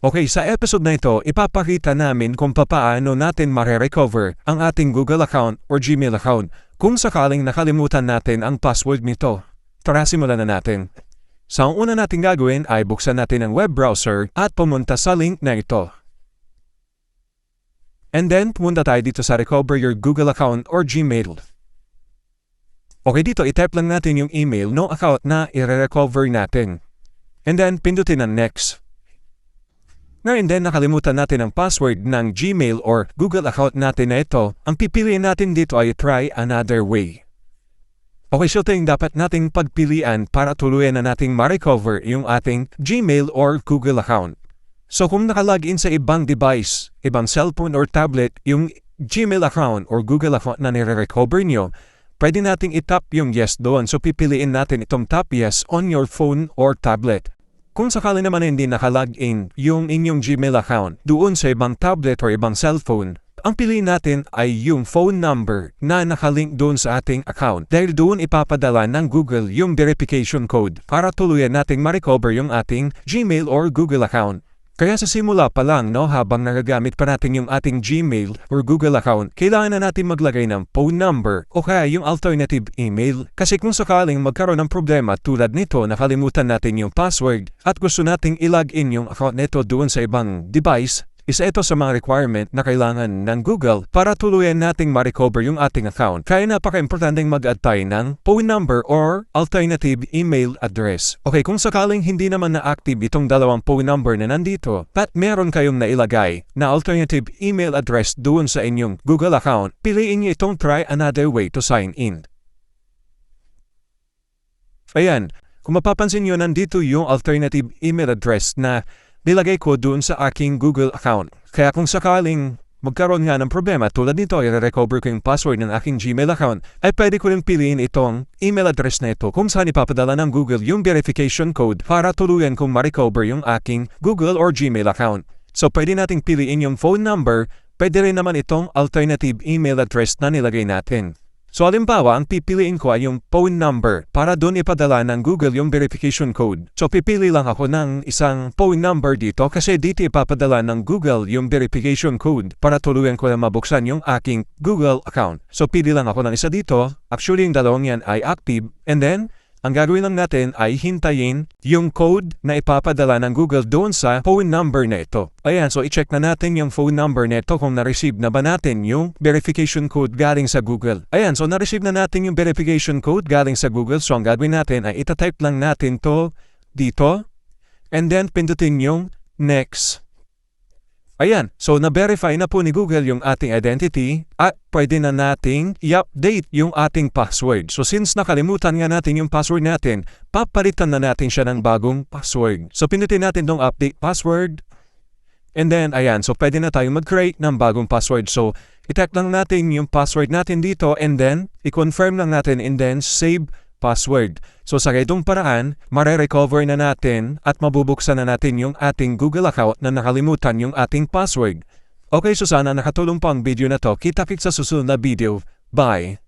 Okay, sa episode na ito, ipapakita namin kung paano natin mare-recover ang ating Google account or Gmail account kung sakaling nakalimutan natin ang password nito. Tara, simulan na natin. So, ang una natin gagawin ay buksan natin ang web browser at pumunta sa link na ito. And then, pumunta tayo dito sa Recover Your Google Account or Gmail. Okay, dito itype lang natin yung email ng account na i-recover natin. And then, pindutin ang next. Ngayon din, nakalimutan natin ang password ng Gmail or Google account natin na ito. Ang pipiliin natin dito ay try another way. Okay, so ito yung dapat nating pagpilian para tuluyan na nating ma-recover yung ating Gmail or Google account. So kung nakalagin sa ibang device, ibang cellphone or tablet, yung Gmail account or Google account na nire-recover nyo, pwede nating itap yung yes doon. So pipiliin natin itong tap yes on your phone or tablet. Kung sakali naman hindi nakalagin yung inyong Gmail account doon sa ibang tablet or ibang cellphone, ang piliin natin ay yung phone number na nakalink doon sa ating account dahil doon ipapadala ng Google yung verification code para tuluyan nating ma-recover yung ating Gmail or Google account. Kaya sa simula pa lang, habang nagagamit pa natin yung ating Gmail or Google account, kailangan na natin maglagay ng phone number o kaya yung alternative email. Kasi kung sakaling magkaroon ng problema tulad nito, nakalimutan natin yung password at gusto nating i-login yung account nito doon sa ibang device, isa ito sa mga requirement na kailangan ng Google para tuluyan nating ma-recover yung ating account. Kaya napaka-importanteng mag-add tayo ng phone number or alternative email address. Okay, kung sakaling hindi naman na-active itong dalawang phone number na nandito, at meron kayong nailagay na alternative email address doon sa inyong Google account, piliin niyo itong try another way to sign in. Ayan, kung mapapansin nyo, nandito yung alternative email address na nilagay ko doon sa aking Google account. Kaya kung sakaling magkaroon nga ng problema tulad nito, i-recover ko yung password ng aking Gmail account, ay pwede ko rin piliin itong email address na ito kung saan ipapadala ng Google yung verification code para tuluyan kong ma-recover yung aking Google or Gmail account. So pwede nating piliin yung phone number, pwede rin naman itong alternative email address na nilagay natin. So halimbawa, ang pipiliin ko ay yung phone number para doon ipadala ng Google yung verification code. So pipili lang ako ng isang phone number dito kasi dito ipapadala ng Google yung verification code para tuluyan ko na mabuksan yung aking Google account. So pili lang ako ng isa dito. Actually, yung dalawang yan ay active. And then, ang gagawin lang natin ay hintayin yung code na ipapadala ng Google doon sa phone number na ito. Ayan, so i-check na natin yung phone number na ito kung na-receive na ba natin yung verification code galing sa Google. Ayan, so na-receive na natin yung verification code galing sa Google. So ang gagawin natin ay itatype lang natin to dito and then pindutin yung next. Ayan, so na-verify na po ni Google yung ating identity at pwede na nating i-update yung ating password. So since nakalimutan nga natin yung password natin, papalitan na natin siya ng bagong password. So pinutin natin tong update password. And then, ayan, so pwede na tayong mag-create ng bagong password. So i-type lang natin yung password natin dito and then i-confirm lang natin and then save password. So sa ganitong paraan, mare-recover na natin at mabubuksan na natin yung ating Google account na nakalimutan yung ating password. Okay, so sana nakatulong po ang video na to. Kita-kits sa susunod na video. Bye!